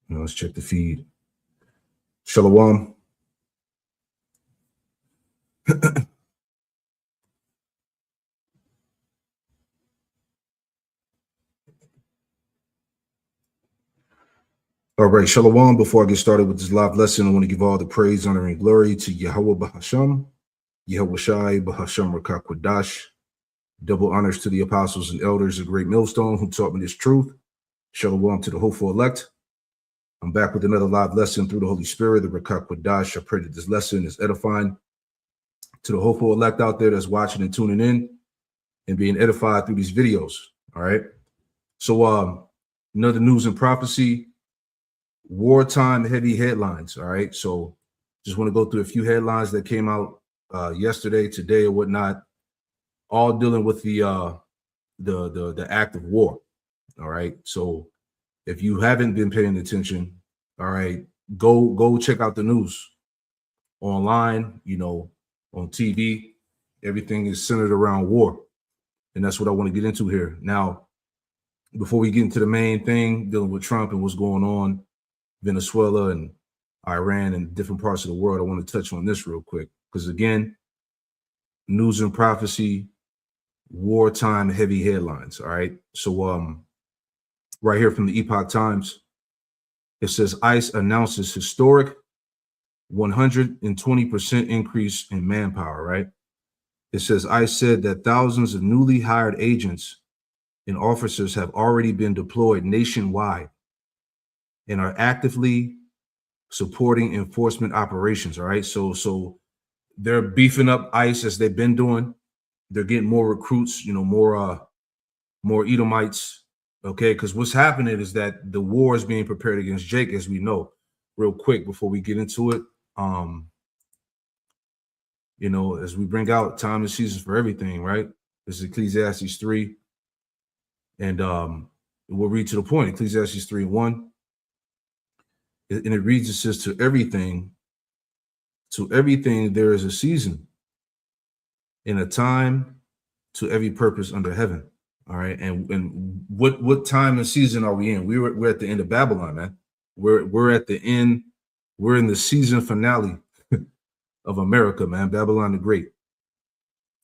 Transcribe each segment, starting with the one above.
Let's check the feed. Shalom. All right, Shalom. Before I get started with this live lesson, I want to give all the praise, honor, and glory to Yahweh Bahasham, Yahweh Shai Bahasham Rakakwadash. Double honors to the apostles and elders of Great Millstone who taught me this truth. Shalom to the hopeful elect. I'm back with another live lesson through the Holy Spirit, the Rakakwadash. I pray that this lesson is edifying to the hopeful elect out there that's watching and tuning in and being edified through these videos. All right. So another news and prophecy. Wartime heavy headlines. All right. So just want to go through a few headlines that came out yesterday, today, or whatnot, all dealing with the act of war. All right. So if you haven't been paying attention, all right, go check out the news online, on TV. Everything is centered around war. And that's what I want to get into here. Now, before we get into the main thing dealing with Trump and what's going on, Venezuela and Iran and different parts of the world, I want to touch on this real quick. Because again, news and prophecy, wartime heavy headlines. All right. So right here from the Epoch Times, it says ICE announces historic 120% increase in manpower, right? It says ICE said that thousands of newly hired agents and officers have already been deployed nationwide and are actively supporting enforcement operations. All right. So they're beefing up ICE as they've been doing. They're getting more recruits, more Edomites. Okay. Because what's happening is that the war is being prepared against Jake, as we know. Real quick before we get into it. As we bring out time and seasons for everything, right? This is Ecclesiastes 3. And we'll read to the point. Ecclesiastes 3:1. And it reads, it says, to everything there is a season and a time to every purpose under heaven. All right. And what time and season are we in? We're at the end of Babylon, man. We're at the end. We're in the season finale of America, man. Babylon the Great.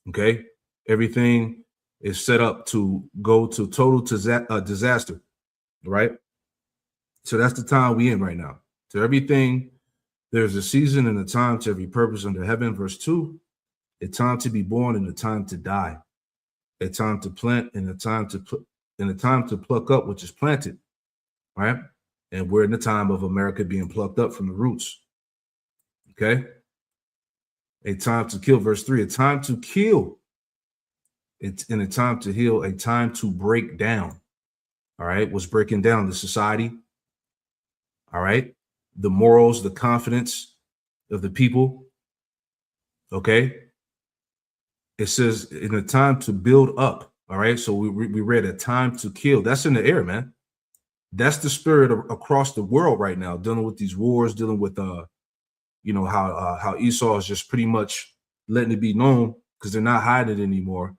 Okay. Everything is set up to go to total disaster. Right. So that's the time we in right now. To everything, there's a season and a time to every purpose under heaven. Verse 2, a time to be born and a time to die, a time to plant and a time to pluck up which is planted. Right. And we're in the time of America being plucked up from the roots. Okay. A time to kill, verse 3, a time to kill. It's in a time to heal, a time to break down. All right. What's breaking down? The society. All right. The morals, the confidence of the people. Okay. It says in a time to build up. All right. So we read a time to kill. That's in the air, man. That's the spirit across the world right now, dealing with these wars, dealing with how Esau is just pretty much letting it be known, because they're not hiding it anymore,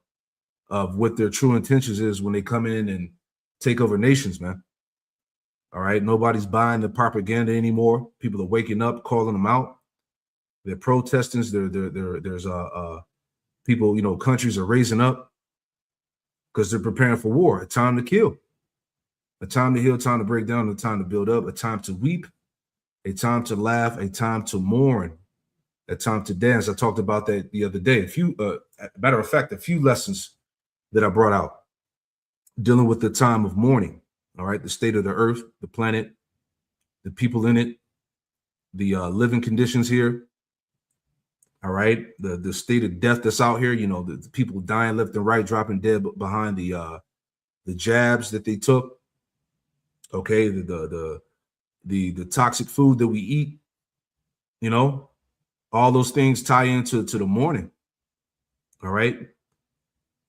of what their true intentions is when they come in and take over nations, man. All right. Nobody's buying the propaganda anymore. People are waking up, calling them out. They're protesting. There's people, countries are raising up because they're preparing for war. A time to kill, a time to heal, time to break down, a time to build up, a time to weep, a time to laugh, a time to mourn, a time to dance. I talked about that the other day. Matter of fact, a few lessons that I brought out dealing with the time of mourning. All right. The state of the earth, the planet, the people in it, the living conditions here. All right. The state of death that's out here, the people dying left and right, dropping dead behind the jabs that they took. Okay. The toxic food that we eat, all those things tie into the mourning. All right.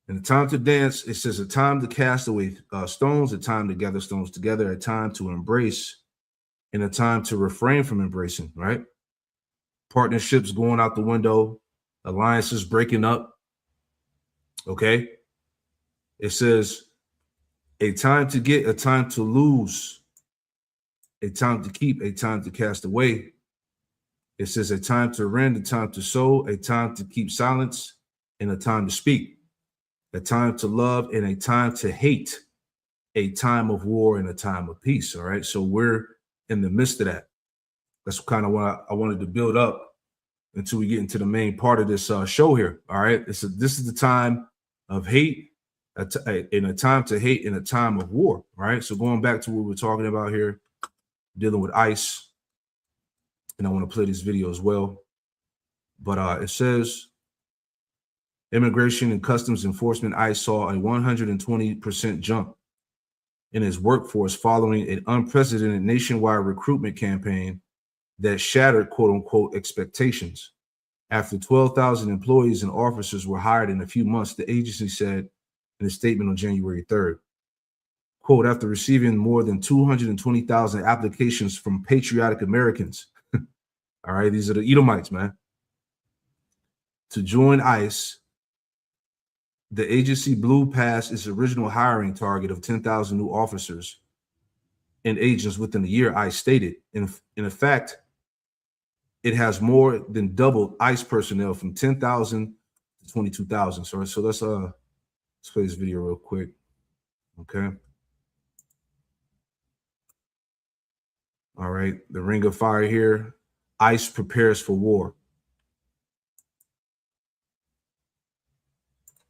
And the time to dance, it says a time to cast away stones, a time to gather stones together, a time to embrace, and a time to refrain from embracing, right? Partnerships going out the window, alliances breaking up. Okay. It says a time to get, a time to lose, a time to keep, a time to cast away. It says a time to rend, a time to sow, a time to keep silence, and a time to speak, a time to love and a time to hate, a time of war and a time of peace. All right. So we're in the midst of that. That's kind of what I wanted to build up until we get into the main part of this show here. All right. This is the time of hate, in a time to hate, in a time of war. All right. So going back to what we're talking about here, dealing with ICE, and I want to play this video as well. But it says, Immigration and Customs Enforcement ICE saw a 120% jump in its workforce following an unprecedented nationwide recruitment campaign that shattered quote unquote expectations. After 12,000 employees and officers were hired in a few months, the agency said in a statement on January 3rd, quote, after receiving more than 220,000 applications from patriotic Americans. All right, these are the Edomites, man. To join ICE, the agency blew past its original hiring target of 10,000 new officers and agents within a year, ICE stated. In effect, it has more than doubled ICE personnel from 10,000 to 22,000. So let's play this video real quick. Okay. All right, the Ring of Fire here. ICE prepares for war.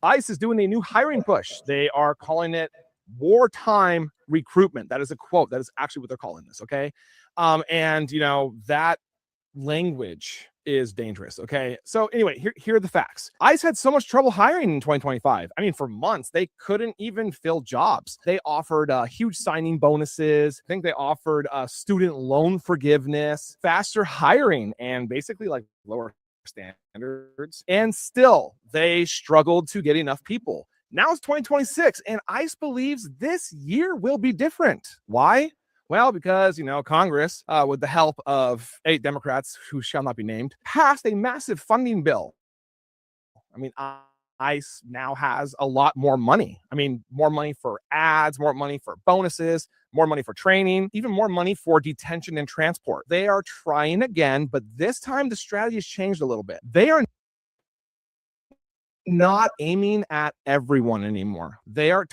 ICE is doing a new hiring push. They are calling it wartime recruitment. That is a quote. That is actually what they're calling this. Okay. And you know, that language is dangerous. Okay. So anyway, here are the facts. ICE had so much trouble hiring in 2025. I mean, for months, they couldn't even fill jobs. They offered huge signing bonuses. I think they offered student loan forgiveness, faster hiring, and basically like lower standards. And still, they struggled to get enough people. Now it's 2026, and ICE believes this year will be different. Why? Well, because, you know, Congress, with the help of 8 Democrats who shall not be named, passed a massive funding bill. I mean, ICE now has a lot more money. I mean, more money for ads, more money for bonuses, more money for training, even more money for detention and transport. They are trying again, but this time the strategy has changed a little bit. They are not aiming at everyone anymore. They are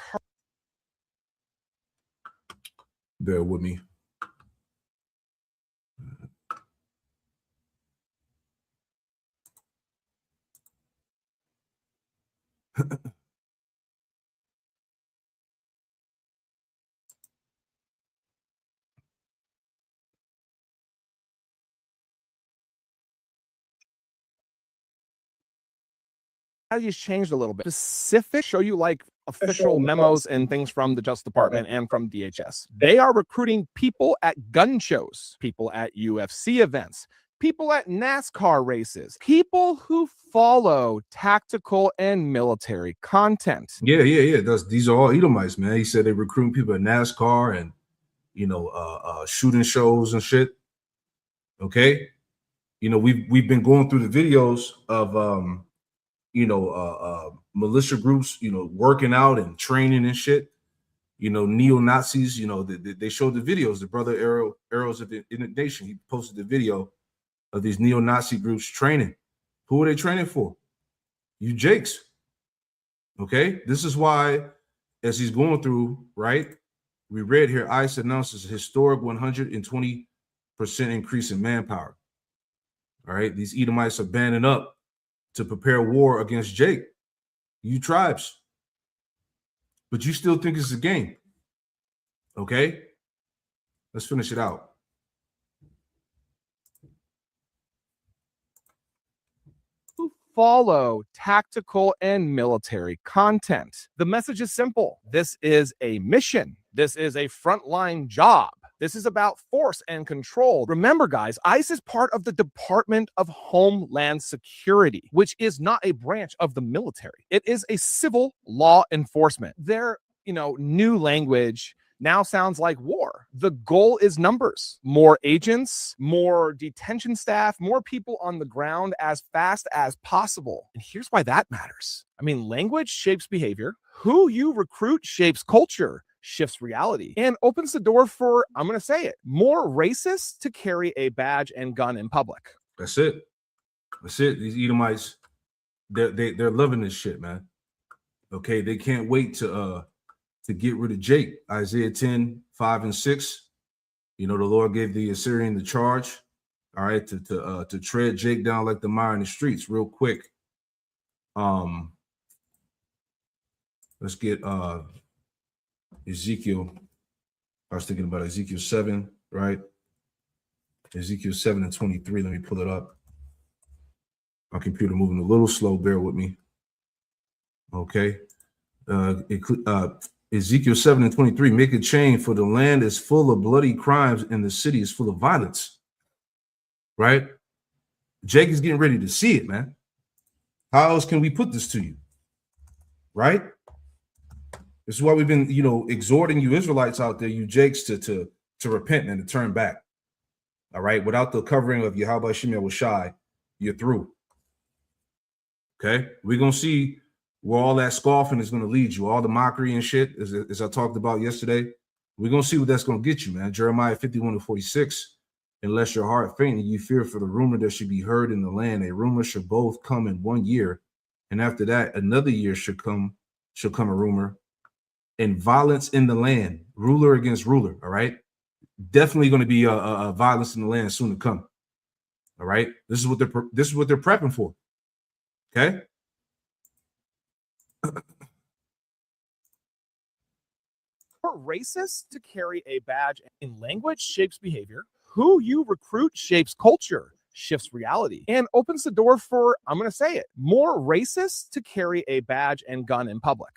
bear with me. Has changed a little bit. Specific, show you like official memos and things from the Justice Department and from DHS. They are recruiting people at gun shows, people at UFC events, people at NASCAR races, people who follow tactical and military content. Yeah. These are all Edomites, man. He said they're recruiting people at NASCAR and, you know, shooting shows and shit. Okay. You know, we've been going through the videos of militia groups, you know, working out and training and shit. You know, neo-Nazis, you know, they showed the videos. The brother Arrows of the Nation, he posted the video of these neo-Nazi groups training. Who are they training for? You Jakes. Okay. This is why, as he's going through, right, we read here, ICE announces a historic 120% increase in manpower. All right. These Edomites are banding up to prepare war against Jake, you tribes. But you still think it's a game. Okay? Let's finish it out. Follow tactical and military content. The message is simple. This is a mission. This is a frontline job. This is about force and control. Remember, guys, ICE is part of the Department of Homeland Security, which is not a branch of the military. It is a civil law enforcement. Their, new language now sounds like war. The goal is numbers, more agents, more detention staff, more people on the ground as fast as possible. And here's why that matters. I mean, language shapes behavior. Who you recruit shapes culture. shifts reality and opens the door for, I'm going to say it, more racists to carry a badge and gun in public. That's it. That's it. These Edomites, they're loving this shit, man. Okay, they can't wait to get rid of Jake. Isaiah 10, 5 and 6. You know, the Lord gave the Assyrian the charge, all right, to tread Jake down like the mire in the streets real quick. Let's get Ezekiel. I was thinking about Ezekiel 7, right? Ezekiel 7 and 23. Let me pull it up. My computer moving a little slow. Bear with me. Okay. Ezekiel 7 and 23. Make a chain, for the land is full of bloody crimes and the city is full of violence. Right? Jake is getting ready to see it, man. How else can we put this to you? Right? This is why we've been, exhorting you Israelites out there, you Jakes, to repent and to turn back. All right. Without the covering of Yahweh Shem Yahushai, you're through. Okay. We're going to see where all that scoffing is going to lead you. All the mockery and shit, as I talked about yesterday. We're going to see what that's going to get you, man. Jeremiah 51 and 46. Unless your heart faint and you fear for the rumor that should be heard in the land, a rumor should both come in 1 year. And after that, another year should come a rumor. And violence in the land, ruler against ruler. All right. Definitely going to be a violence in the land soon to come. All right. This is what they're prepping for. Okay. For racists to carry a badge in language shapes behavior. Who you recruit shapes culture, shifts reality, and opens the door for, I'm going to say it, more racists to carry a badge and gun in public.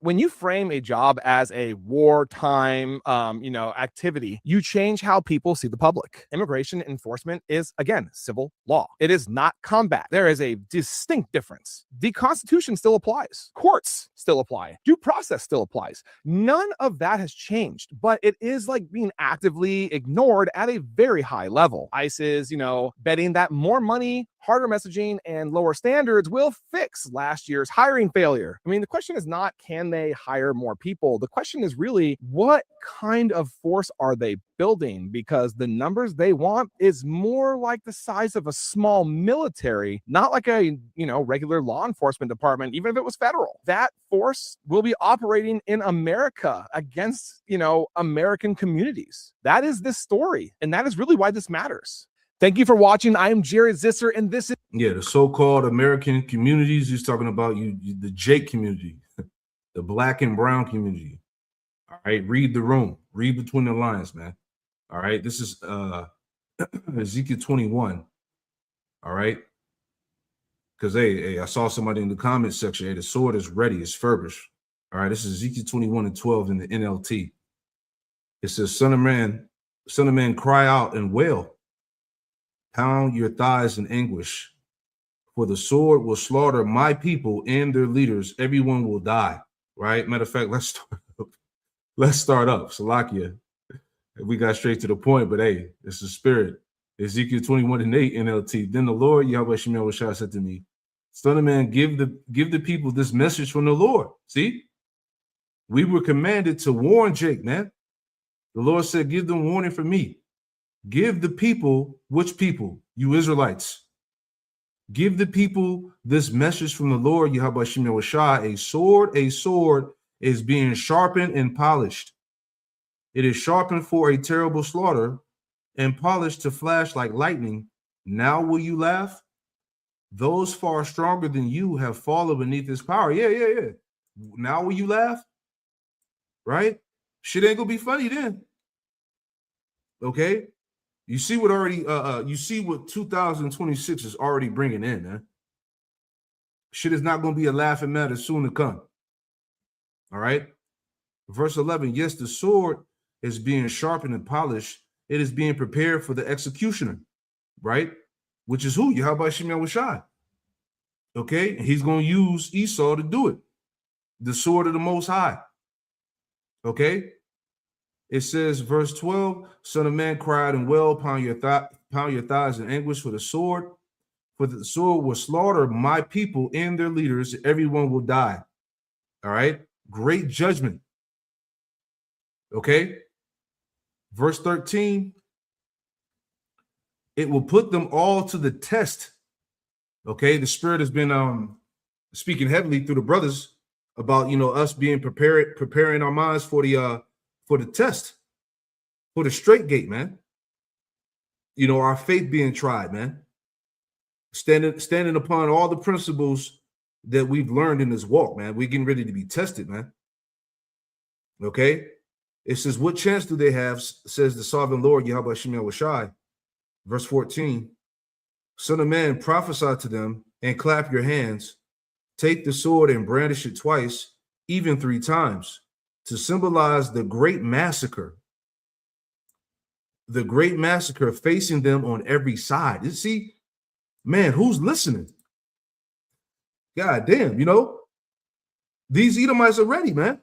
When you frame a job as a wartime, activity, you change how people see the public. Immigration enforcement is, again, civil law. It is not combat. There is a distinct difference. The Constitution still applies. Courts still apply. Due process still applies. None of that has changed, but it is like being actively ignored at a very high level. ICE is, betting that more money, harder messaging, and lower standards will fix last year's hiring failure. I mean, the question is not, can they hire more people? The question is really, what kind of force are they building? Because the numbers they want is more like the size of a small military, not like a, regular law enforcement department, even if it was federal. That force will be operating in America against, American communities. That is this story. And that is really why this matters. Thank you for watching. I am Jared Zisser, and this is the so-called American communities. He's talking about the Jake community, the black and brown community. All right, read the room, read between the lines, man. All right, this is Ezekiel 21. All right, because hey, I saw somebody in the comment section. Hey, the sword is ready, it's furbished. All right, this is Ezekiel 21 and 12 in the NLT. It says, son of man, cry out and wail. Pound your thighs in anguish, for the sword will slaughter my people and their leaders. Everyone will die. Right? Matter of fact, let's start up. Salakia. We got straight to the point, but hey, it's the spirit. Ezekiel 21 and 8 NLT. Then the Lord Yahweh Shem Yahushua said to me, son of man, give the people this message from the Lord. See, we were commanded to warn Jake, man. The Lord said, give them warning from me. Give the people, which people? You Israelites. Give the people this message from the Lord, Yahweh Shem Yahushua. A sword is being sharpened and polished. It is sharpened for a terrible slaughter and polished to flash like lightning. Now will you laugh? Those far stronger than you have fallen beneath his power. Yeah. Now will you laugh? Right? Shit ain't gonna be funny then. Okay? You see what you see what 2026 is already bringing in, man. Shit is not going to be a laughing matter soon to come. All right. Verse 11. Yes, the sword is being sharpened and polished. It is being prepared for the executioner, right? Which is who? Yahweh Shem Yahushua. Okay. He's going to use Esau to do it. The sword of the Most High. Okay. It says, verse 12, son of man, cried and wail, pound your thighs in anguish for the sword will slaughter my people and their leaders. Everyone will die. All right. Great judgment. Okay. Verse 13, it will put them all to the test. Okay. The Spirit has been speaking heavily through the brothers about, us being preparing our minds for the test, for the straight gate, man. Our faith being tried, man. Standing upon all the principles that we've learned in this walk, man. We're getting ready to be tested, man. Okay. It says, what chance do they have, says the sovereign Lord, Yahweh Shem Yahushai. Verse 14, Son of man, prophesy to them and clap your hands. Take the sword and brandish it twice, even 3 times, to symbolize the great massacre. The great massacre facing them on every side. You see, man, who's listening? God damn, these Edomites are ready, man.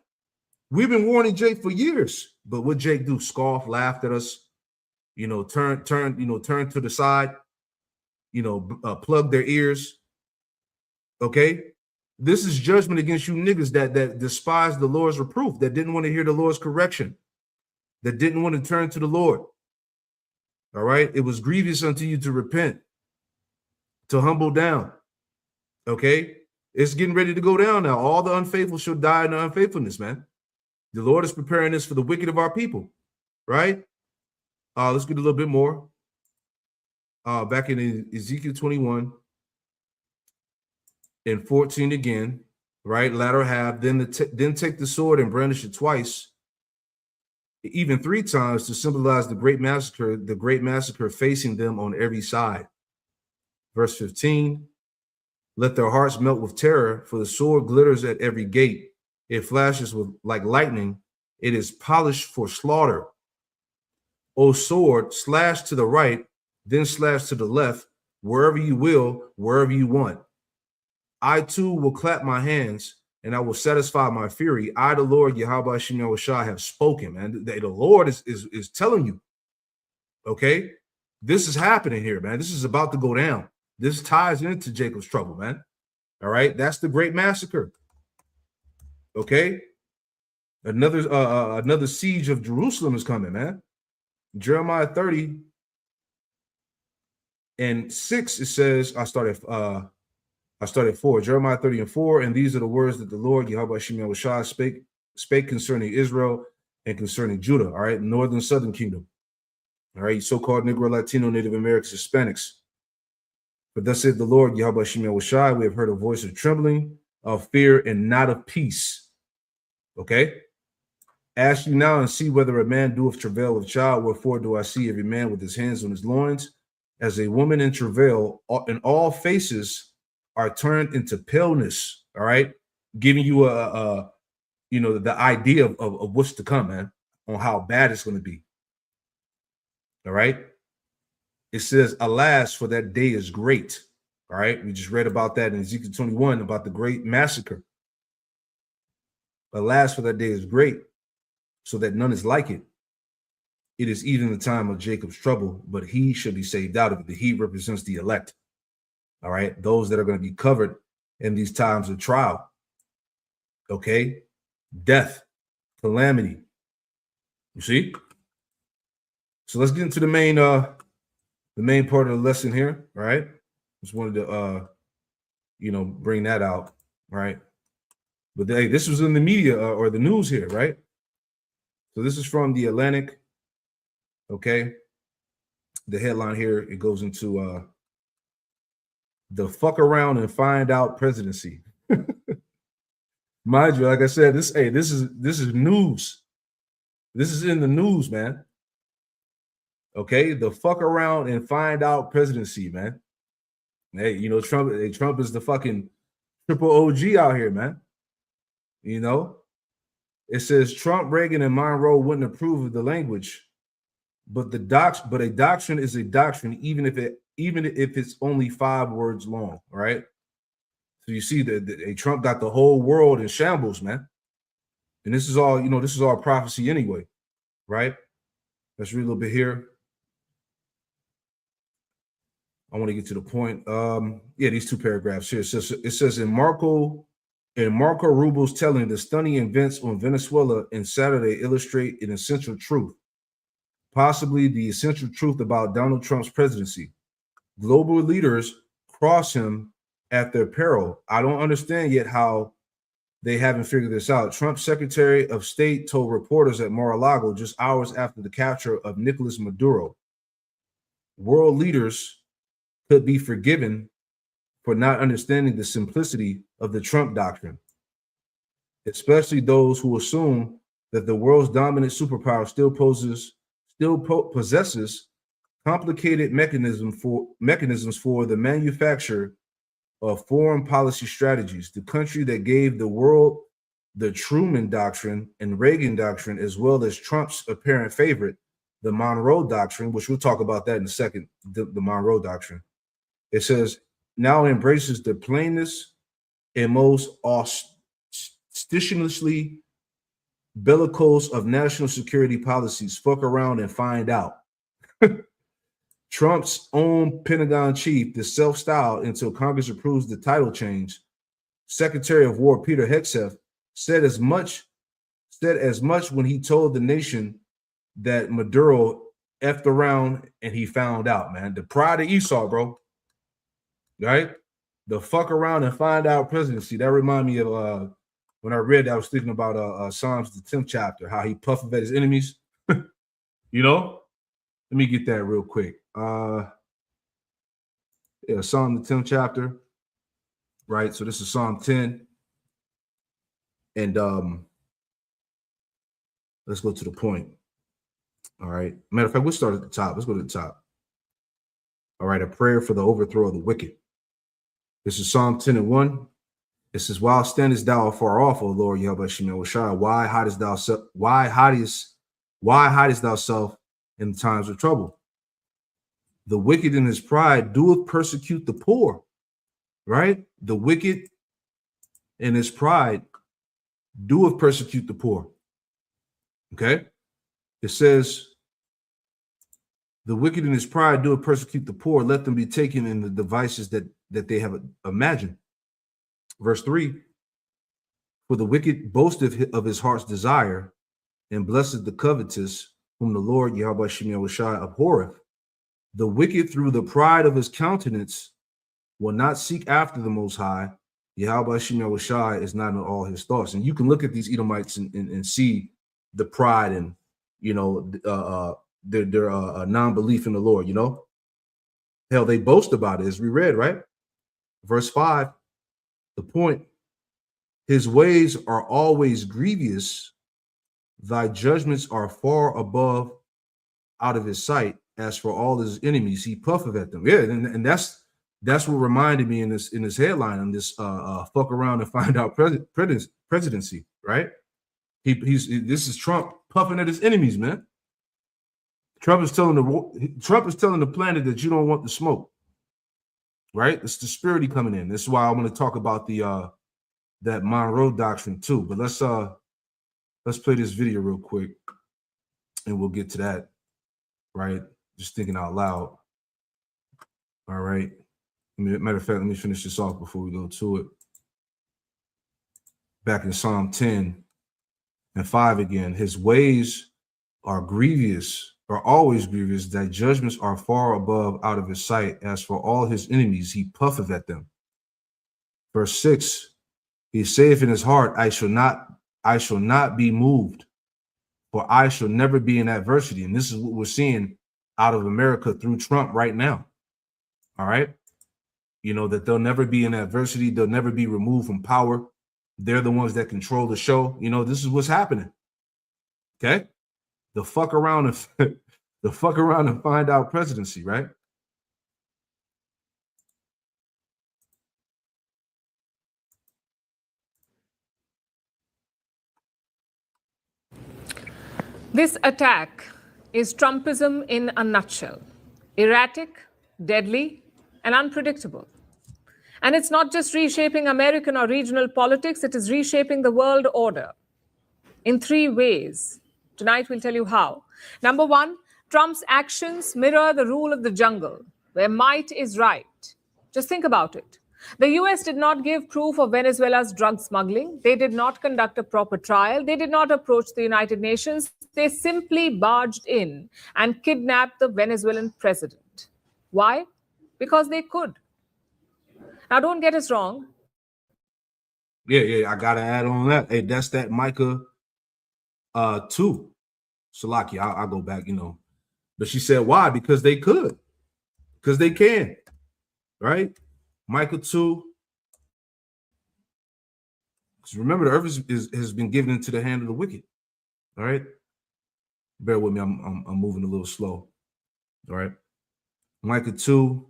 We've been warning Jake for years, but what Jake do? Scoff, laughed at us, turn to the side, plug their ears. Okay, this is judgment against you niggas that despise the Lord's reproof, that didn't want to hear the Lord's correction, that didn't want to turn to the Lord. All right, it was grievous unto you to repent, to humble down. Okay, it's getting ready to go down now. All the unfaithful shall die in the unfaithfulness, man. The Lord is preparing this for the wicked of our people, right? Let's get a little bit more. Back in Ezekiel 21 and 14 again, right? Latter half. Then take the sword and brandish it twice, even 3 times, to symbolize the great massacre facing them on every side. Verse 15. Let their hearts melt with terror, for the sword glitters at every gate. It flashes like lightning. It is polished for slaughter. O sword, slash to the right, then slash to the left, wherever you will, wherever you want. I too will clap my hands, and I will satisfy my fury. I, the Lord, Yahweh Shem Yahushai, have spoken, man. The Lord is telling you, okay? This is happening here, man. This is about to go down. This ties into Jacob's trouble, man. All right? That's the great massacre. Okay? Another siege of Jerusalem is coming, man. Jeremiah 30 and 6, it says, I started 4. Jeremiah 30 and 4, and these are the words that the Lord, Yahweh Shem Yahushai, spake concerning Israel and concerning Judah, all right, northern, southern kingdom, all right, so-called Negro, Latino, Native Americans, Hispanics. But thus said the Lord, Yahweh Shem Yahushai, we have heard a voice of trembling, of fear, and not of peace. Okay? Ask you now and see whether a man doeth travail of child. Wherefore do I see every man with his hands on his loins, as a woman in travail, and all faces are turned into paleness. All right, giving you the idea of what's to come, man, on how bad it's going to be. All right. It says, alas, for that day is great. All right. We just read about that in Ezekiel 21 about the great massacre. Alas, for that day is great, so that none is like it. It is even the time of Jacob's trouble, but he shall be saved out of it. The he represents the elect. All right. Those that are going to be covered in these times of trial. Okay. Death, calamity. You see? So let's get into the main part of the lesson here. All right. Just wanted to bring that out. All right. But hey, this was in the media or the news here, right? So this is from the Atlantic. Okay. The headline here, it goes into the fuck around and find out presidency. Mind you, like I said, this is news. This is in the news, man. Okay, the fuck around and find out presidency, man. Hey, Trump is the fucking triple OG out here, man. It says Trump, Reagan, and Monroe wouldn't approve of the language, but a doctrine is a doctrine, even if it's only 5 words long. All right. So you see that Trump got the whole world in shambles, man. And this is all prophecy anyway, right? Let's read a little bit here. I want to get to the point. These 2 paragraphs here. It says in Marco And Marco Rubio's telling the stunning events on Venezuela and Saturday illustrate an essential truth, possibly the essential truth about Donald Trump's presidency. Global leaders cross him at their peril. I don't understand yet how they haven't figured this out. Trump's Secretary of State told reporters at Mar-a-Lago just hours after the capture of Nicolas Maduro, world leaders could be forgiven for not understanding the simplicity of the Trump doctrine, especially those who assume that the world's dominant superpower still possesses complicated mechanisms for the manufacture of foreign policy strategies. The country that gave the world the Truman Doctrine and Reagan Doctrine, as well as Trump's apparent favorite, the Monroe Doctrine, which we'll talk about that in a second, the Monroe Doctrine. It says, now embraces the plainest and most ostentiously bellicose of national security policies. Fuck around and find out. Trump's own Pentagon chief, the self-styled until Congress approves the title change, Secretary of War Peter Hegseth said as much when he told the nation that Maduro effed around and he found out, man. The pride of Esau, bro. Right? The fuck around and find out presidency. That reminded me of when I read that, I was thinking about Psalms, the 10th chapter, how he puffed at his enemies. You know? Let me get that real quick. Yeah, Psalm, the 10th chapter. Right? So this is Psalm 10. And let's go to the point. All right. Matter of fact, we'll start at the top. Let's go to the top. All right. A prayer for the overthrow of the wicked. This is Psalm 10 and 1. It says, while standest thou afar off, O Lord, Yahweh Shemel Shai, why hidest thou self in times of trouble? The wicked in his pride doeth persecute the poor. Right? The wicked in his pride doeth persecute the poor. Okay? It says, the wicked in his pride doeth persecute the poor. Let them be taken in the devices that they have imagined. Verse 3, for the wicked boasteth of his heart's desire, and blessed the covetous, whom the Lord Yahweh Shemel Shai abhorreth. The wicked through the pride of his countenance will not seek after the Most High. Yahweh Shemel Shai is not in all his thoughts. And you can look at these Edomites and see the pride and, you know, their non-belief in the Lord, you know. Hell, they boast about it, as we read, right? Verse 5, the point, his ways are always grievous. Thy judgments are far above out of his sight. As for all his enemies, he puffeth at them. Yeah, and that's what reminded me in this headline on this fuck around and find out presidency, right? This is Trump puffing at his enemies, man. Trump is telling the planet that you don't want the smoke, right? It's the spirit coming in. This is why I want to talk about the that Monroe Doctrine too. But let's play this video real quick, and we'll get to that. Right? Just thinking out loud. All right. Matter of fact, let me finish this off before we go to it. Back in Psalm 10 and 5 again, his ways are grievous, are always grievous. Thy judgments are far above out of his sight. As for all his enemies, he puffeth at them. Verse 6, he saith in his heart, I shall not be moved, for I shall never be in adversity. And this is what we're seeing out of America through Trump right now. All right. You know, that they'll never be in adversity. They'll never be removed from power. They're the ones that control the show. You know, this is what's happening. Okay. The fuck around and find out presidency, right? This attack is Trumpism in a nutshell. Erratic, deadly, and unpredictable. And it's not just reshaping American or regional politics, it is reshaping the world order in 3 ways. Tonight we'll tell you how. Number 1, Trump's actions mirror the rule of the jungle, where might is right. Just think about it. The US did not give proof of Venezuela's drug smuggling. They did not conduct a proper trial. They did not approach the United Nations. They simply barged in and kidnapped the Venezuelan president. Why? Because they could. Now, don't get us wrong. Yeah, I gotta add on that. Hey, that's that Micah 2. Salaki, I'll go back, But she said, why? Because they could. Because they can. Right? Micah 2. Because remember, the earth has been given into the hand of the wicked. All right? Bear with me, I'm moving a little slow. All right? Micah 2.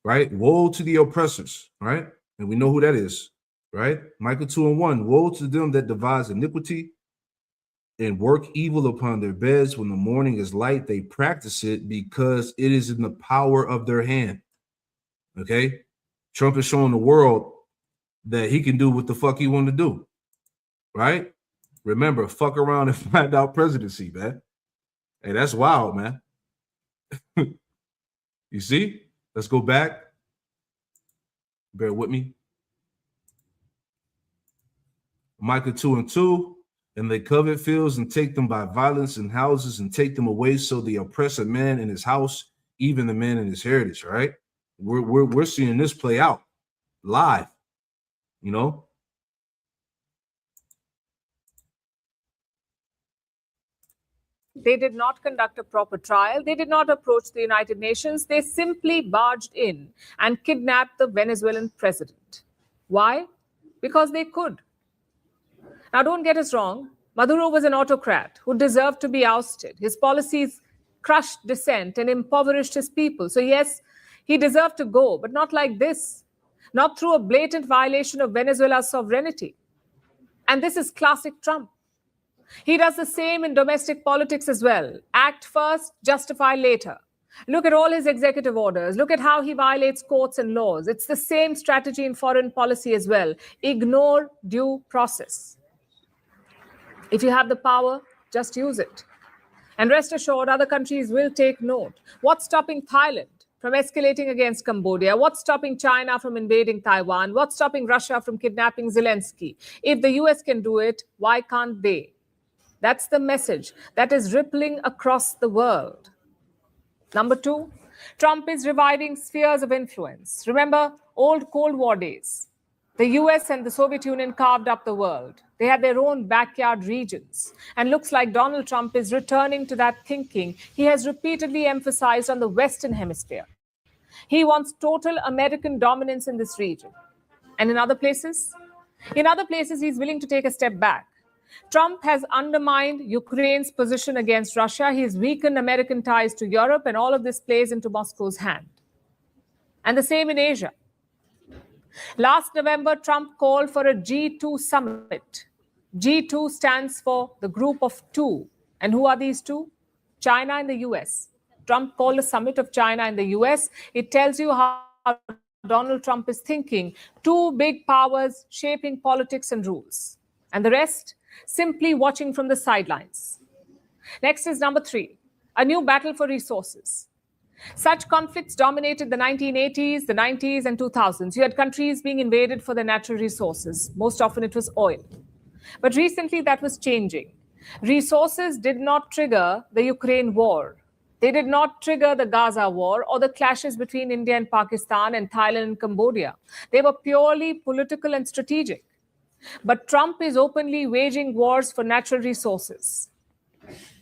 Right? Woe to the oppressors. Right? And we know who that is. Right? Micah 2:1. Woe to them that devise iniquity and work evil upon their beds. When the morning is light, they practice it because it is in the power of their hand. Okay? Trump is showing the world that he can do what the fuck he want to do. Right? Remember, fuck around and find out presidency, man. Hey, that's wild, man. You see? Let's go back. Bear with me. Micah 2:2. And they covet fields and take them by violence, and houses and take them away. So they oppress a man in his house, even the man in his heritage. Right? We're seeing this play out live. They did not conduct a proper trial. They did not approach the United Nations. They simply barged in and kidnapped the Venezuelan president. Why? Because they could. Now, don't get us wrong. Maduro was an autocrat who deserved to be ousted. His policies crushed dissent and impoverished his people. So, yes, he deserved to go, but not like this. Not through a blatant violation of Venezuela's sovereignty. And this is classic Trump. He does the same in domestic politics as well. Act first, justify later. Look at all his executive orders. Look at how he violates courts and laws. It's the same strategy in foreign policy as well. Ignore due process. If you have the power, just use it. And rest assured, other countries will take note. What's stopping Thailand from escalating against Cambodia? What's stopping China from invading Taiwan? What's stopping Russia from kidnapping Zelensky? If the US can do it, why can't they? That's the message that is rippling across the world. Number 2, Trump is reviving spheres of influence. Remember old Cold War days. The US and the Soviet Union carved up the world. They had their own backyard regions. And looks like Donald Trump is returning to that thinking he has repeatedly emphasized on the Western Hemisphere. He wants total American dominance in this region. And in other places? In other places, he's willing to take a step back. Trump has undermined Ukraine's position against Russia. He's weakened American ties to Europe, and all of this plays into Moscow's hand. And the same in Asia. Last November, Trump called for a G2 summit. G2 stands for the group of two. And who are these two? China and the US. Trump called a summit of China and the US. It tells you how Donald Trump is thinking. Two big powers shaping politics and rules. And the rest, simply watching from the sidelines. Next is number 3, a new battle for resources. Such conflicts dominated the 1980s, the 90s, and 2000s. You had countries being invaded for their natural resources. Most often it was oil. But recently that was changing. Resources did not trigger the Ukraine war. They did not trigger the Gaza war or the clashes between India and Pakistan and Thailand and Cambodia. They were purely political and strategic. But Trump is openly waging wars for natural resources.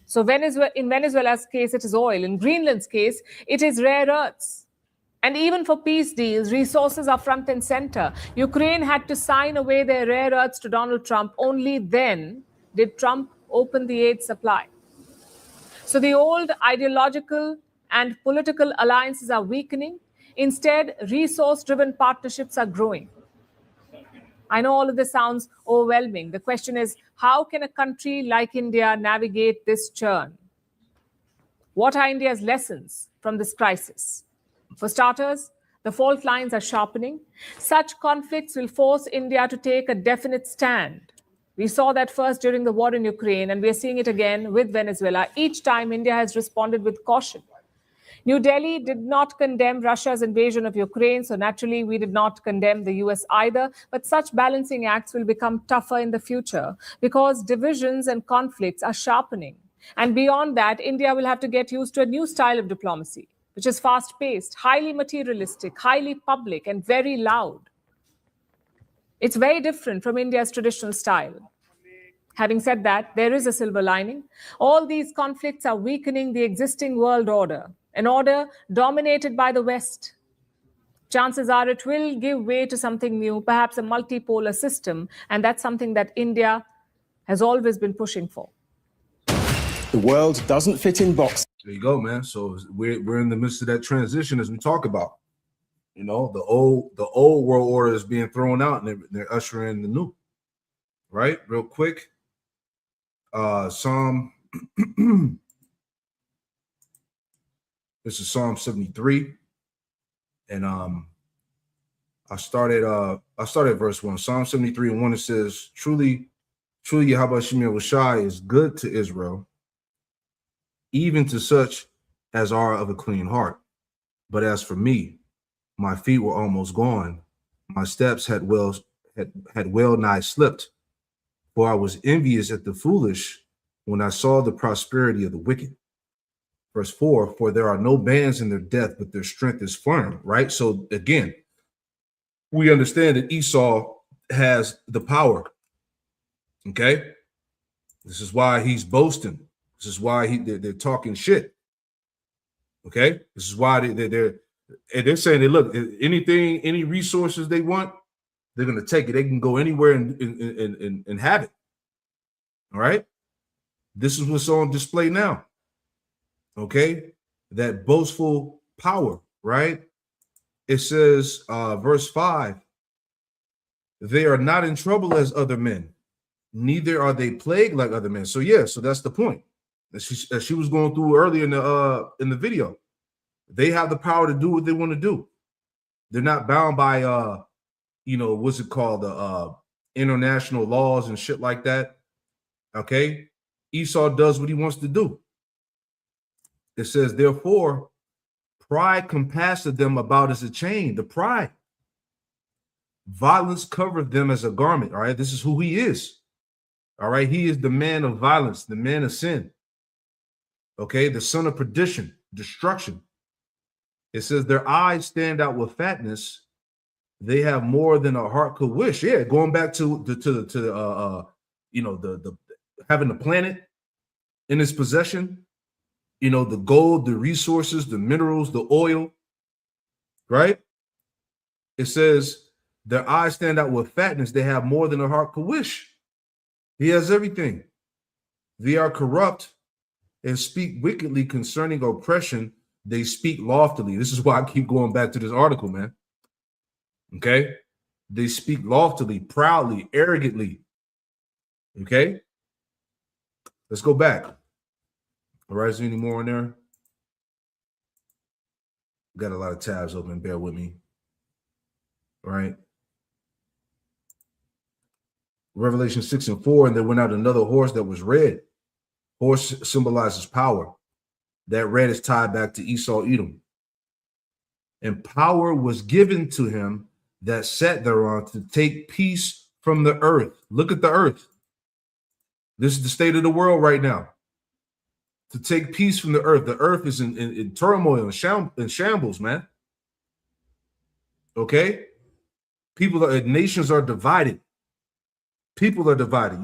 So in Venezuela's case, it is oil. In Greenland's case, it is rare earths. And even for peace deals, resources are front and center. Ukraine had to sign away their rare earths to Donald Trump. Only then did Trump open the aid supply. So the old ideological and political alliances are weakening. Instead, resource-driven partnerships are growing. I know all of this sounds overwhelming. The question is, how can a country like India navigate this churn? What are India's lessons from this crisis? For starters, the fault lines are sharpening. Such conflicts will force India to take a definite stand. We saw that first during the war in Ukraine, and we are seeing it again with Venezuela. Each time, India has responded with caution. New Delhi did not condemn Russia's invasion of Ukraine, so naturally we did not condemn the US either. But such balancing acts will become tougher in the future because divisions and conflicts are sharpening. And beyond that, India will have to get used to a new style of diplomacy, which is fast paced, highly materialistic, highly public, and very loud. It's very different from India's traditional style. Having said that, there is a silver lining. All these conflicts are weakening the existing world order, an order dominated by the West. Chances are it will give way to something new, perhaps a multipolar system, and that's something that India has always been pushing for. The world doesn't fit in boxes. There you go, man. So we're in the midst of that transition as we talk about. You know, the old world order is being thrown out, and they're ushering in the new. Right, real quick. Psalm. This is Psalm 73, and I started verse 1. Psalm 73 and 1. It says, "Truly, Yahweh Shemir Washai is good to Israel, even to such as are of a clean heart. But as for me, my feet were almost gone; my steps had well nigh slipped. For I was envious at the foolish when I saw the prosperity of the wicked." Verse 4, "For there are no bands in their death, but their strength is firm." Right? So again, we understand that Esau has the power. Okay? This is why he's boasting. This is why they're talking shit. Okay? This is why they're saying that, look, any resources they want, they're going to take it. They can go anywhere and have it. All right? This is what's on display now. Okay? That boastful power, right? It says, verse 5, "They are not in trouble as other men, neither are they plagued like other men." So yeah, so that's the point. As she was going through earlier in the video. They have the power to do what they want to do. They're not bound by what's it called? International laws and shit like that. Okay. Esau does what he wants to do. It says, "Therefore, pride compasseth them about as a chain." The pride. "Violence covered them as a garment." All right. This is who he is. All right. He is the man of violence, the man of sin. Okay. The son of perdition, destruction. It says, "Their eyes stand out with fatness. They have more than a heart could wish." Yeah, going back to the having the planet in its possession, the gold, the resources, the minerals, the oil, right? It says, "Their eyes stand out with fatness. They have more than a heart could wish." He has everything. "They are corrupt and speak wickedly concerning oppression. They speak loftily." This is why I keep going back to this article, man. Okay? They speak loftily, proudly, arrogantly. Okay? Let's go back. All right, is there any more in there? Got a lot of tabs open. Bear with me. All right. Revelation 6 and 4, "And there went out another horse that was red." Horse symbolizes power. That red is tied back to Esau, Edom. "And power was given to him that sat thereon to take peace from the earth." Look at the earth. This is the state of the world right now. To take peace from the earth. The earth is in turmoil and shambles, man. Okay? Nations are divided. People are divided,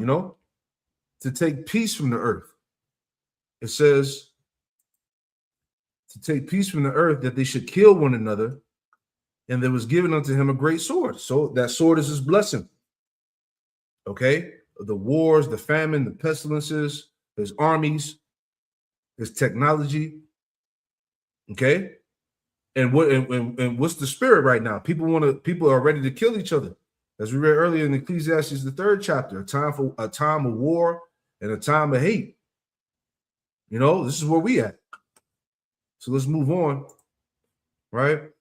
to take peace from the earth. It says, to take peace from the earth, that they should kill one another, and there was given unto him a great sword. So that sword is his blessing. Okay? The wars, the famine, the pestilences, his armies, his technology. Okay? And what's the spirit right now? People are ready to kill each other. As we read earlier in Ecclesiastes, the 3rd chapter, a time of war and a time of hate. This is where we at. So let's move on, right?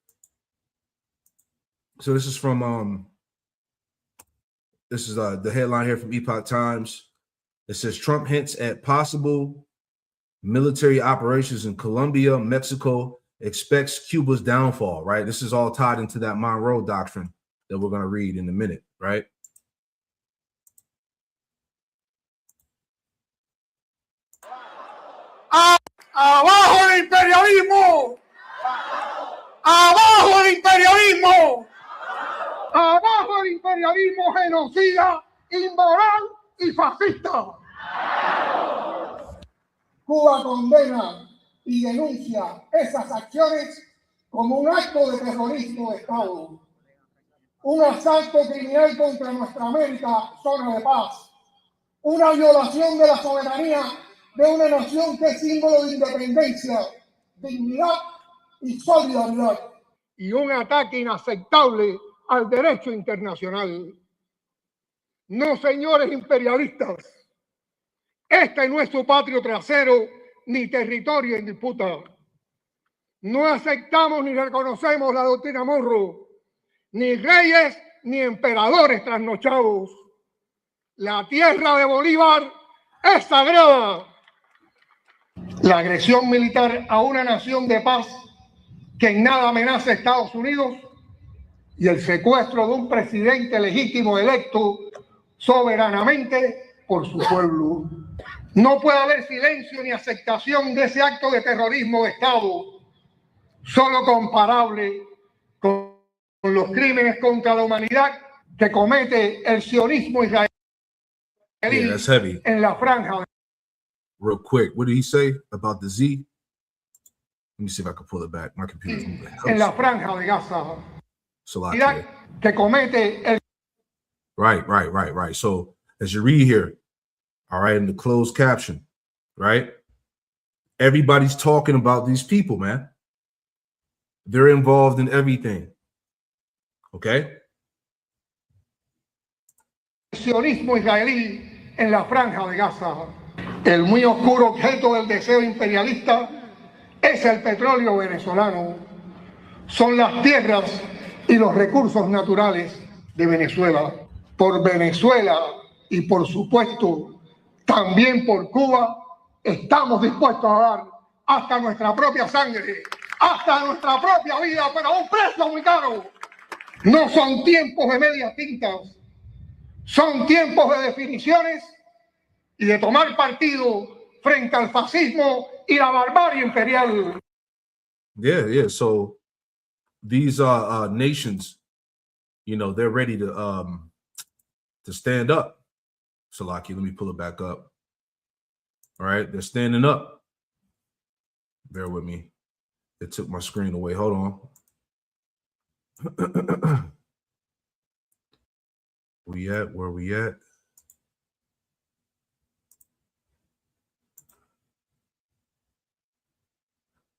So this is from the headline here from Epoch Times. It says, "Trump hints at possible military operations in Colombia, Mexico, expects Cuba's downfall, right? This is all tied into that Monroe Doctrine that we're going to read in a minute, right? ¡Abajo el imperialismo! ¡Abajo el imperialismo! ¡Abajo el imperialismo genocida, inmoral y fascista! Cuba condena y denuncia esas acciones como un acto de terrorismo de Estado, un asalto criminal contra nuestra América, zona de paz, una violación de la soberanía de una nación que es símbolo de independencia, dignidad y solidaridad, y un ataque inaceptable al derecho internacional. No, señores imperialistas, este no es su patrio trasero ni territorio en disputa. No aceptamos ni reconocemos la doctrina Monroe, ni reyes ni emperadores trasnochados. La tierra de Bolívar es sagrada. La agresión militar a una nación de paz que en nada amenaza a Estados Unidos y el secuestro de un presidente legítimo electo soberanamente por su pueblo. No puede haber silencio ni aceptación de ese acto de terrorismo de Estado, solo comparable con los crímenes contra la humanidad que comete el sionismo israelí en la franja. Real quick, what did he say about the Z? Let me see if I can pull it back. My computer's moving. En la franja de Gaza. Que comete el... Right. So as you read here, all right, in the closed caption, right? Everybody's talking about these people, man. They're involved in everything. Okay? El sionismo israelí en la franja de Gaza. El muy oscuro objeto del deseo imperialista es el petróleo venezolano. Son las tierras y los recursos naturales de Venezuela. Por Venezuela y por supuesto también por Cuba, estamos dispuestos a dar hasta nuestra propia sangre, hasta nuestra propia vida, pero a un precio muy caro. No son tiempos de medias tintas, son tiempos de definiciones y de tomar partido frente al fascismo y la barbarie imperial. Yeah. So these nations, you know, they're ready to stand up. Salaki, let me pull it back up. All right, they're standing up. Bear with me. It took my screen away. Hold on. Where we at?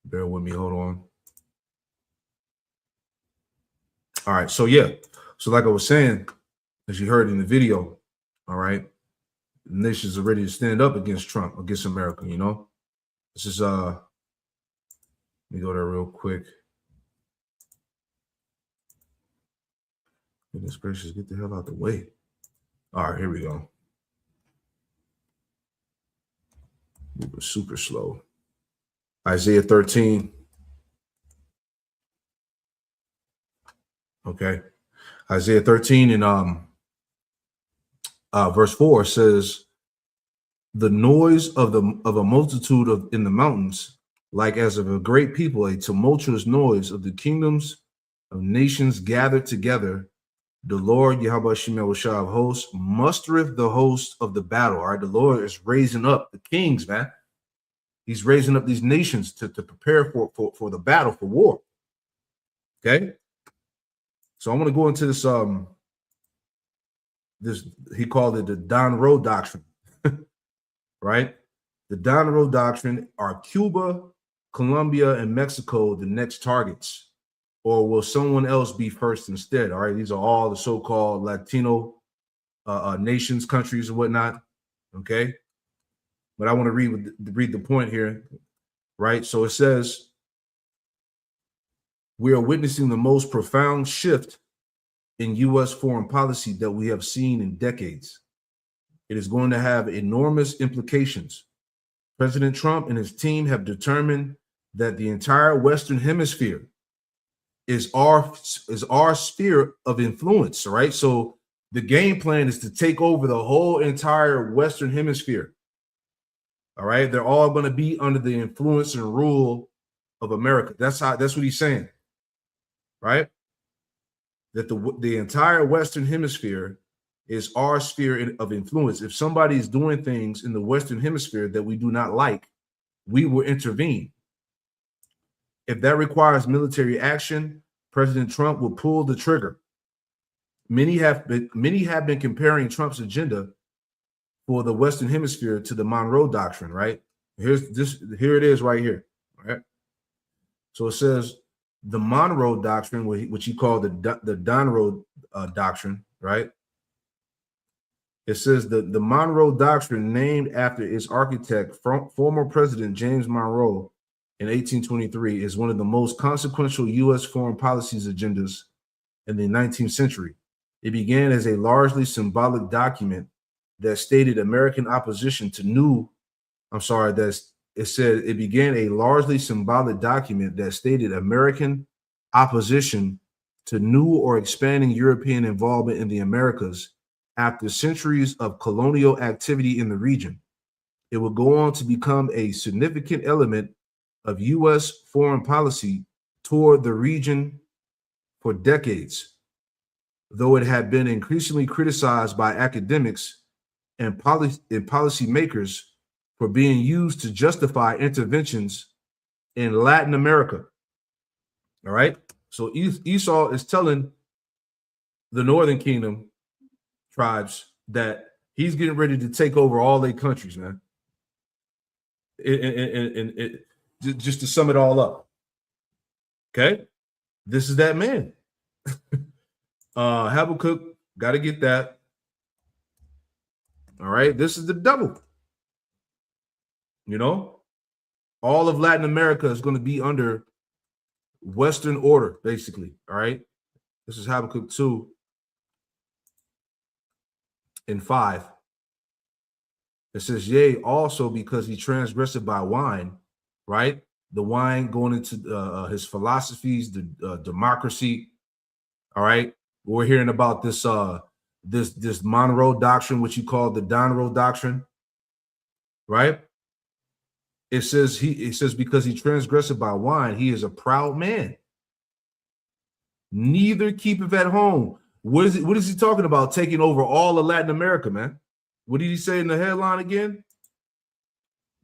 Bear with me. Hold on. All right. So, yeah. So, like I was saying, as you heard in the video, all right, the nations are ready to stand up against Trump, against America, you know? This is, let me go there real quick. Goodness gracious, get the hell out the way. All right, here we go. Moving super slow. Isaiah 13. Okay. Isaiah 13 and verse 4 says, the noise of a multitude in the mountains, like as of a great people, a tumultuous noise of the kingdoms of nations gathered together. The Lord Yahweh Shemel of hosts mustereth the host of the battle. All right, the Lord is raising up the kings, man. He's raising up these nations to prepare for the battle, for war. Okay, so I want to go into this. This, he called it the Monroe Doctrine, right? The Monroe Doctrine. Are Cuba, Colombia, and Mexico the next targets? Or will someone else be first instead? All right, these are all the so-called Latino nations, countries, and whatnot. Okay, but I want to read the point here, right? So it says, we are witnessing the most profound shift in U.S. foreign policy that we have seen in decades. It is going to have enormous implications. President Trump and his team have determined that the entire Western Hemisphere is our sphere of influence, right? So the game plan is to take over the whole entire Western Hemisphere. All right, they're all going to be under the influence and rule of America. That's what he's saying, right? That the entire Western Hemisphere is our sphere of influence. If somebody is doing things in the Western Hemisphere that we do not like, we will intervene. If that requires military action, President Trump will pull the trigger. Many have been comparing Trump's agenda for the Western Hemisphere to the Monroe Doctrine, right? Here it is right here, right? So it says the Monroe Doctrine, which he called the Donroe Doctrine, right? It says the Monroe Doctrine, named after its architect, former President James Monroe in 1823, is one of the most consequential U.S. foreign policy agendas in the 19th century. It began as a largely symbolic document that stated American opposition to it began a largely symbolic document that stated American opposition to new or expanding European involvement in the Americas after centuries of colonial activity in the region. It would go on to become a significant element of U.S. foreign policy toward the region for decades, though it had been increasingly criticized by academics and policymakers for being used to justify interventions in Latin America. All right. So Esau is telling the Northern Kingdom tribes that he's getting ready to take over all their countries, man. Just to sum it all up. Okay. This is that man. Habakkuk, got to get that. All right. This is the double. You know, all of Latin America is going to be under Western order, basically. All right. This is Habakkuk 2:5. It says, yea, also because he transgressed by wine, right? The wine going into his philosophies, the democracy. All right. We're hearing about this this Monroe Doctrine, which you call the Donroe Doctrine, right? It says because he transgressed by wine, he is a proud man. Neither keepeth at home. What is he talking about? Taking over all of Latin America, man. What did he say in the headline again?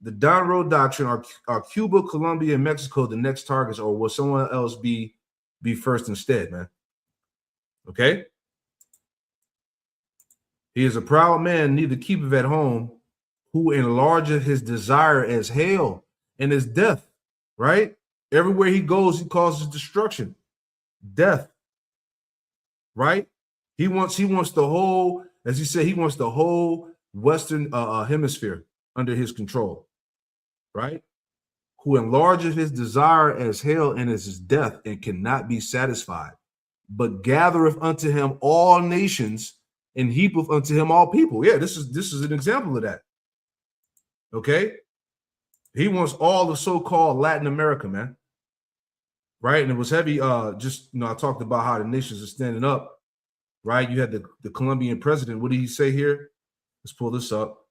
The Donroe Doctrine are Cuba, Colombia, and Mexico the next targets, or will someone else be first instead, man? Okay. He is a proud man, neither keepeth at home, who enlargeth his desire as hell and as death, right? Everywhere he goes, he causes destruction, death, right? He wants the whole, as he said, he wants the whole Western hemisphere under his control, right? Who enlargeth his desire as hell and as his death, and cannot be satisfied, but gathereth unto him all nations and heapeth unto him all people. Yeah, this is an example of that. Okay, he wants all the so-called Latin America, man. Right, and it was heavy. I talked about how the nations are standing up. Right, you had the Colombian president. What did he say here? Let's pull this up.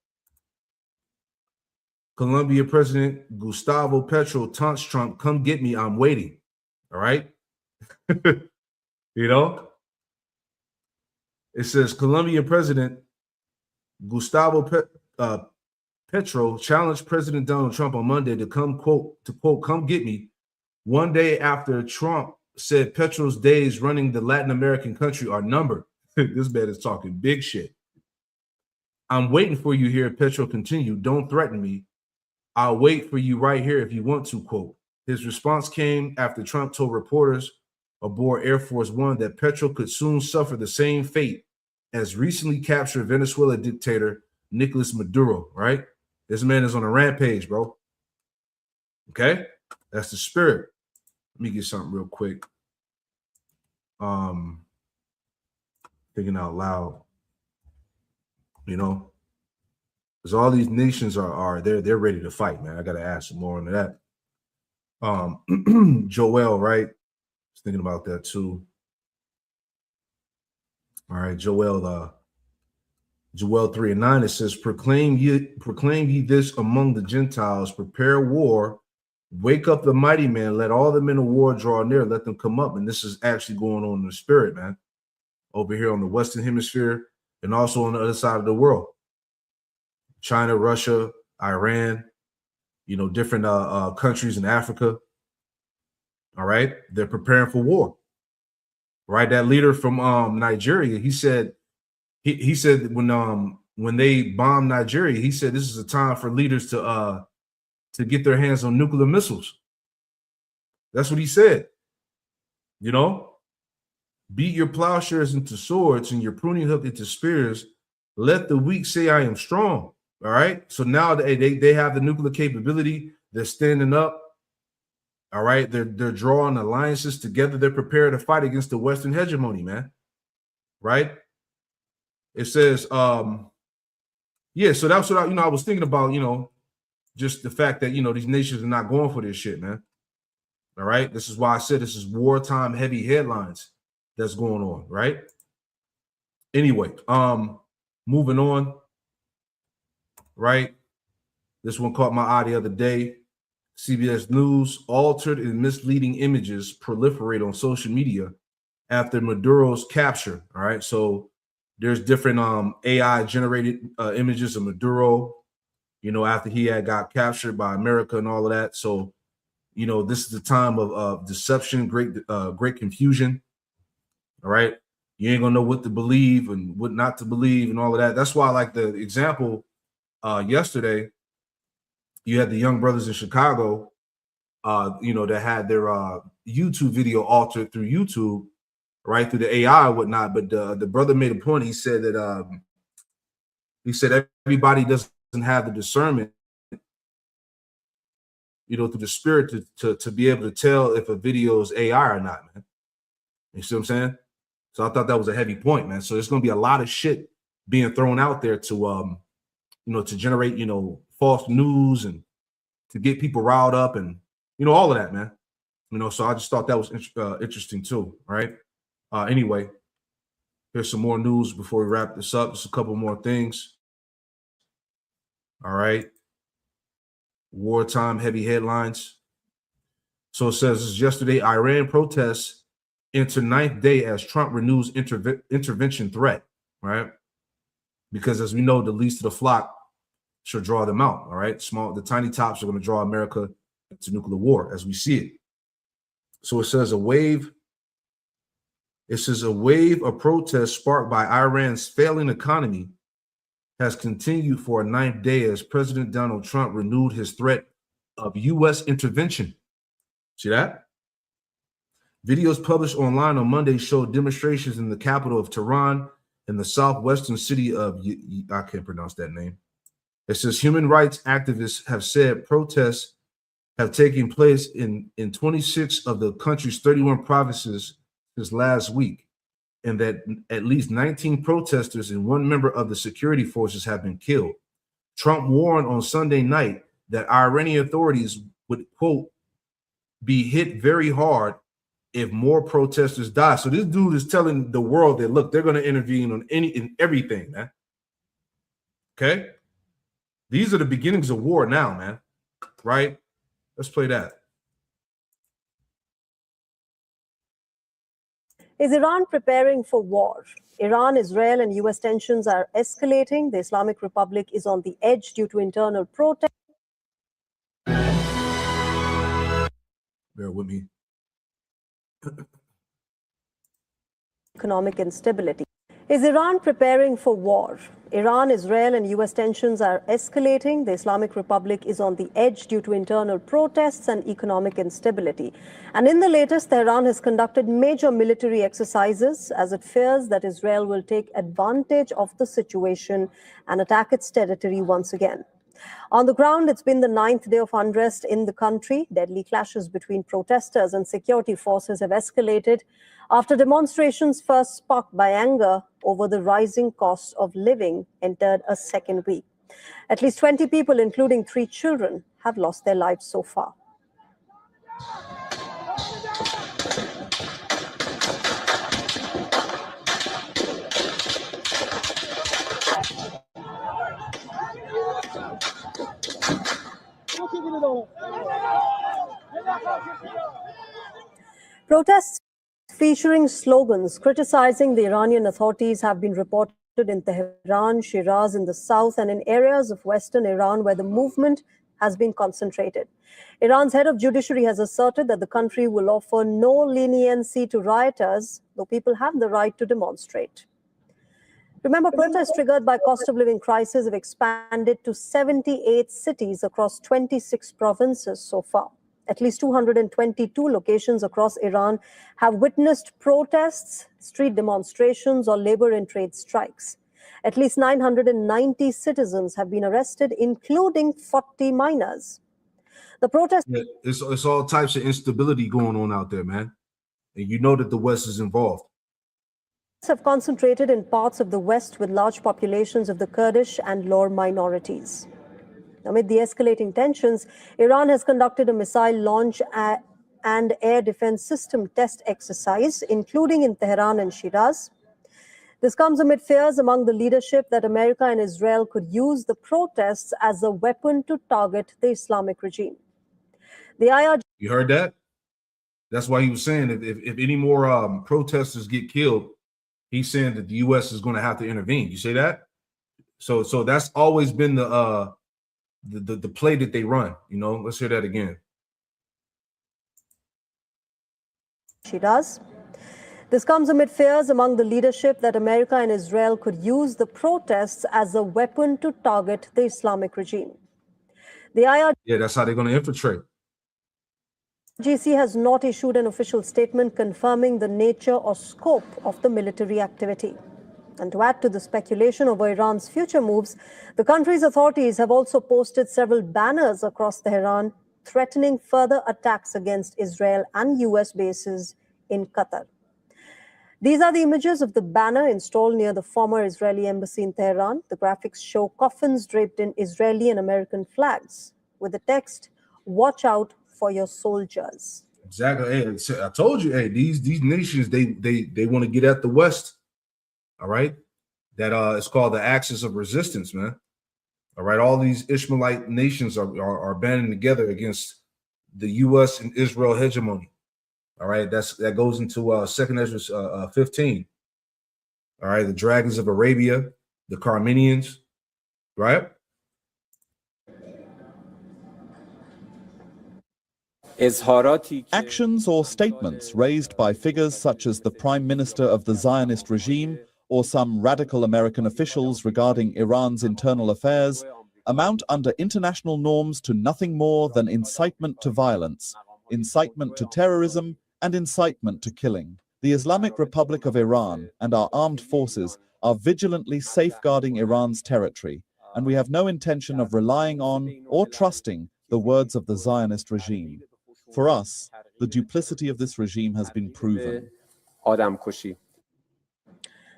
Colombian President Gustavo Petro taunts Trump, "Come get me, I'm waiting." All right, you know. It says Colombian President Gustavo Petro challenged President Donald Trump on Monday to quote, "Come get me," one day after Trump said Petro's days running the Latin American country are numbered. This man is talking big shit. "I'm waiting for you here," Petro continued. "Don't threaten me. I'll wait for you right here if you want to," quote. His response came after Trump told reporters aboard Air Force One that Petro could soon suffer the same fate as recently captured Venezuela dictator Nicolas Maduro, right? This man is on a rampage, bro. Okay? That's the spirit. Let me get something real quick. Thinking out loud. You know? Because all these nations are they're ready to fight, man. I gotta add some more into that. Joel, right? I was thinking about that too. All right, Joel 3:9, it says, proclaim ye this among the Gentiles, prepare war, wake up the mighty man, let all the men of war draw near, let them come up. And this is actually going on in the spirit, man, over here on the Western Hemisphere and also on the other side of the world. China, Russia, Iran, you know, different countries in Africa. All right, they're preparing for war. Right, that leader from Nigeria, he said when they bombed Nigeria, he said this is a time for leaders to get their hands on nuclear missiles. That's what he said. You know, beat your plowshares into swords and your pruning hook into spears. Let the weak say, I am strong. All right. So now they have the nuclear capability. They're standing up. All right. They're drawing alliances together. They're prepared to fight against the Western hegemony, man. Right. It says, yeah. So that's what I was thinking about, just the fact that, these nations are not going for this shit, man. All right. This is why I said this is wartime heavy headlines that's going on. Right. Anyway, moving on. Right. This one caught my eye the other day. CBS News, altered and misleading images proliferate on social media after Maduro's capture. All right. So there's different AI generated images of Maduro, after he got captured by America and all of that. So, this is the time of deception, great confusion. All right. You ain't gonna know what to believe and what not to believe and all of that. That's why, like the example yesterday, you had the young brothers in Chicago, that had their YouTube video altered through YouTube, right, through the AI and whatnot. But the brother made a point. He said that everybody doesn't have the discernment, through the spirit to be able to tell if a video is AI or not, man. You see what I'm saying? So I thought that was a heavy point, man. So there's going to be a lot of shit being thrown out there to, to generate, false news and to get people riled up and, all of that, man. So I just thought that was interesting too, right? Anyway, here's some more news before we wrap this up. Just a couple more things. All right. Wartime heavy headlines. So it says this yesterday, Iran protests enter 9th day as Trump renews intervention threat, right? Because as we know, the least of the flock should draw them out, all right? The tiny tops are going to draw America into nuclear war as we see it. So it says a wave of protests sparked by Iran's failing economy has continued for a 9th day as President Donald Trump renewed his threat of U.S. intervention. See that? Videos published online on Monday showed demonstrations in the capital of Tehran and the southwestern city of, I can't pronounce that name. It says human rights activists have said protests have taken place in 26 of the country's 31 provinces since last week, and that at least 19 protesters and one member of the security forces have been killed. Trump warned on Sunday night that Iranian authorities would, quote, be hit very hard if more protesters die. So this dude is telling the world that, look, they're going to intervene on everything, man. Okay? These are the beginnings of war now, man. Right? Let's play that. Is Iran preparing for war? Iran, Israel, and U.S. tensions are escalating. The Islamic Republic is on the edge due to internal protests. Bear with me. Economic instability. Is Iran preparing for war? Iran, Israel, and U.S. tensions are escalating. The Islamic Republic is on the edge due to internal protests and economic instability. And in the latest, Tehran has conducted major military exercises as it fears that Israel will take advantage of the situation and attack its territory once again. On the ground, it's been the 9th day of unrest in the country. Deadly clashes between protesters and security forces have escalated after demonstrations first sparked by anger over the rising cost of living entered a second week. At least 20 people, including 3 children, have lost their lives so far. Protests featuring slogans criticizing the Iranian authorities have been reported in Tehran, Shiraz in the south, and in areas of western Iran where the movement has been concentrated. Iran's head of judiciary has asserted that the country will offer no leniency to rioters, though people have the right to demonstrate. Remember, protests triggered by cost of living crisis have expanded to 78 cities across 26 provinces so far. At least 222 locations across Iran have witnessed protests, street demonstrations, or labor and trade strikes. At least 990 citizens have been arrested, including 40 minors. The protests Yeah, it's all types of instability going on out there, man. And you know that the West is involved. have concentrated in parts of the West with large populations of the Kurdish and Lor minorities. Amid the escalating tensions, Iran has conducted a missile launch and air defense system test exercise, including in Tehran and Shiraz. This comes amid fears among the leadership that America and Israel could use the protests as a weapon to target the Islamic regime. The IRG You heard that? That's why he was saying if any more protesters get killed, he's saying that the U.S. is going to have to intervene. You say that? So that's always been the play that they run. You know, let's hear that again. Shiraz. This comes amid fears among the leadership that America and Israel could use the protests as a weapon to target the Islamic regime. The IRGC Yeah, that's how they're going to infiltrate. has not issued an official statement confirming the nature or scope of the military activity. And to add to the speculation over Iran's future moves, the country's authorities have also posted several banners across Tehran threatening further attacks against Israel and US bases in Qatar. These are the images of the banner installed near the former Israeli embassy in Tehran. The graphics show coffins draped in Israeli and American flags with the text, "Watch out for your soldiers." Exactly. Hey, I told you, hey, these nations, they want to get at the West. All right. That it's called the axis of resistance, man. All right. All these Ishmaelite nations are banding together against the US and Israel hegemony. All right. That goes into Second Ezra 15. All right. The dragons of Arabia, the Carmenians, right? Actions or statements raised by figures such as the Prime Minister of the Zionist regime or some radical American officials regarding Iran's internal affairs amount under international norms to nothing more than incitement to violence, incitement to terrorism, and incitement to killing. The Islamic Republic of Iran and our armed forces are vigilantly safeguarding Iran's territory, and we have no intention of relying on or trusting the words of the Zionist regime. For us, the duplicity of this regime has been proven.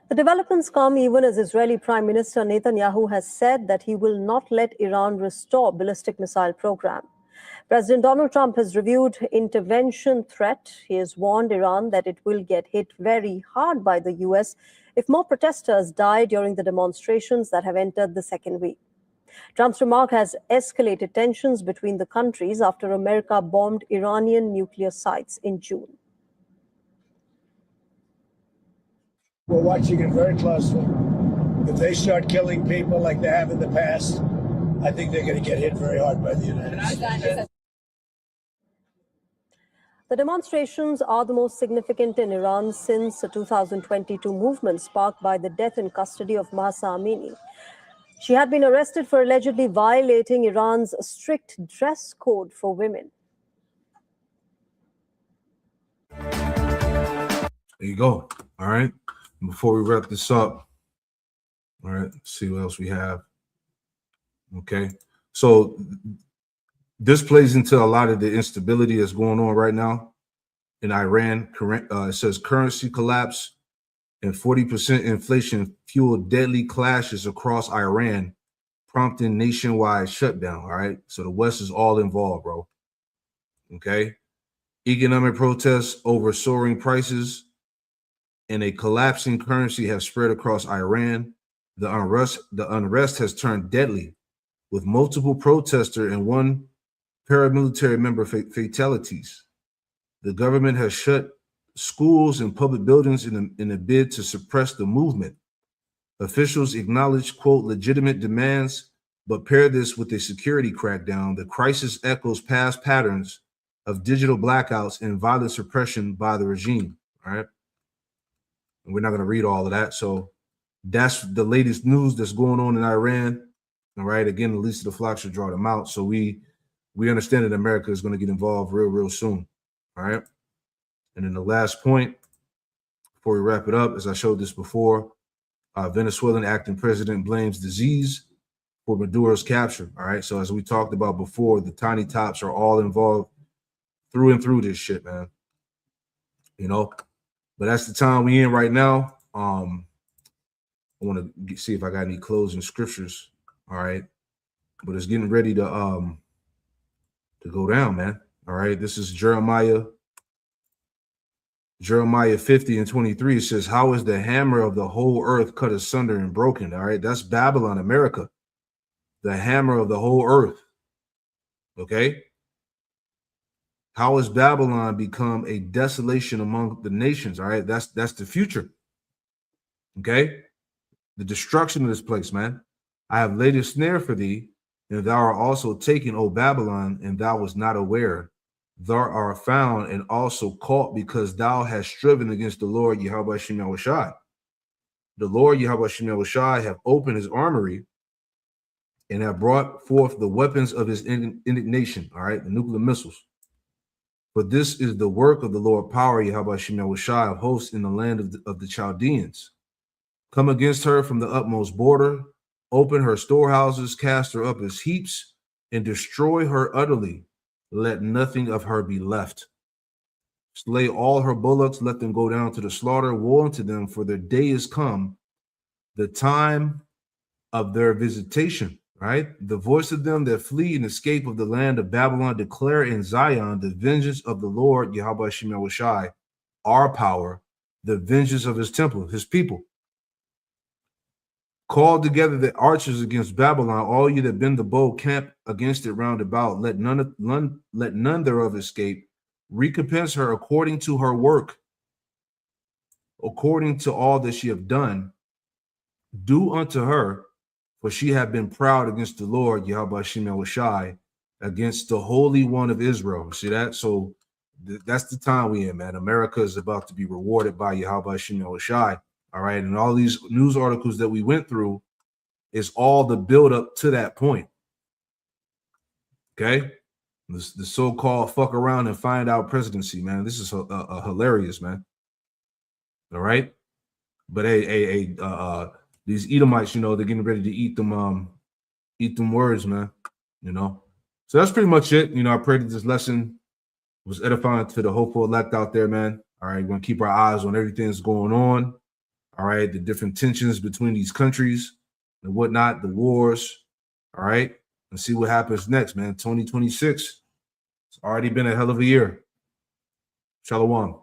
The developments come even as Israeli Prime Minister Netanyahu has said that he will not let Iran restore ballistic missile program. President Donald Trump has reviewed intervention threat. He has warned Iran that it will get hit very hard by the US if more protesters die during the demonstrations that have entered the second week. Trump's remark has escalated tensions between the countries after America bombed Iranian nuclear sites in June. We're watching it very closely. If they start killing people like they have in the past, I think they're going to get hit very hard by the United States. The demonstrations are the most significant in Iran since the 2022 movement sparked by the death in custody of Mahsa Amini. She had been arrested for allegedly violating Iran's strict dress code for women. There you go. All right. Before we wrap this up, all right, let's see what else we have. Okay. So this plays into a lot of the instability that's going on right now in Iran. It says currency collapse and 40% inflation fueled deadly clashes across Iran, prompting nationwide shutdown. All right. So the West is all involved, bro. Okay. Economic protests over soaring prices and a collapsing currency have spread across Iran. The unrest has turned deadly, with multiple protesters and one paramilitary member fatalities. The government has shut schools and public buildings in a bid to suppress the movement. Officials acknowledge, quote, legitimate demands, but pair this with a security crackdown. The crisis echoes past patterns of digital blackouts and violent suppression by the regime. All right. And we're not going to read all of that. So that's the latest news that's going on in Iran. All right. Again, the least of the flock should draw them out. So we understand that America is going to get involved real soon. All right. And then the last point before we wrap it up, as I showed this before, Venezuelan acting president blames disease for Maduro's capture. All right. So as we talked about before, the tiny tops are all involved through and through this shit, man. You know, but that's the time we in right now. I want to see if I got any closing scriptures. All right. But it's getting ready to go down, man. All right. This is Jeremiah 50 and 23. It says, how is the hammer of the whole earth cut asunder and broken? All right. That's Babylon, America. The hammer of the whole earth. Okay. How has Babylon become a desolation among the nations? All right. That's the future. Okay. The destruction of this place, man. I have laid a snare for thee, and thou art also taken, O Babylon, and thou was not aware. Thou art found and also caught, because thou hast striven against the Lord Yahweh Shem Yahushai. The Lord Yahweh Shem Yahushai have opened his armory and have brought forth the weapons of his indignation. All right, the nuclear missiles. But this is the work of the Lord power, Yahweh Shem Yahushai of hosts in the land of the Chaldeans. Come against her from the utmost border, open her storehouses, cast her up as heaps, and destroy her utterly. Let nothing of her be left. Slay all her bullocks, let them go down to the slaughter. Woe unto them, for their day is come, the time of their visitation. Right? The voice of them that flee and escape of the land of Babylon declare in Zion the vengeance of the Lord Yahweh Shem Yahushai, our power, the vengeance of his temple, his people. Call together the archers against Babylon, all you that bend the bow, camp against it round about. Let none thereof escape. Recompense her according to her work, according to all that she have done. Do unto her, for she have been proud against the Lord Yahweh Shem Yahushai, against the Holy One of Israel. See that? So that's the time we in, man. America is about to be rewarded by Yahweh Shem Yahushai. All right. And all these news articles that we went through is all the build up to that point. Okay. The so-called fuck around and find out presidency, man. This is hilarious, man. All right. But these Edomites, you know, they're getting ready to eat them words, man. You know. So that's pretty much it. You know, I pray that this lesson was edifying to the hopeful elect out there, man. All right. We're going to keep our eyes on everything that's going on. All right, the different tensions between these countries and whatnot, the wars. All right, and see what happens next, man. 2026. It's already been a hell of a year. Shalom.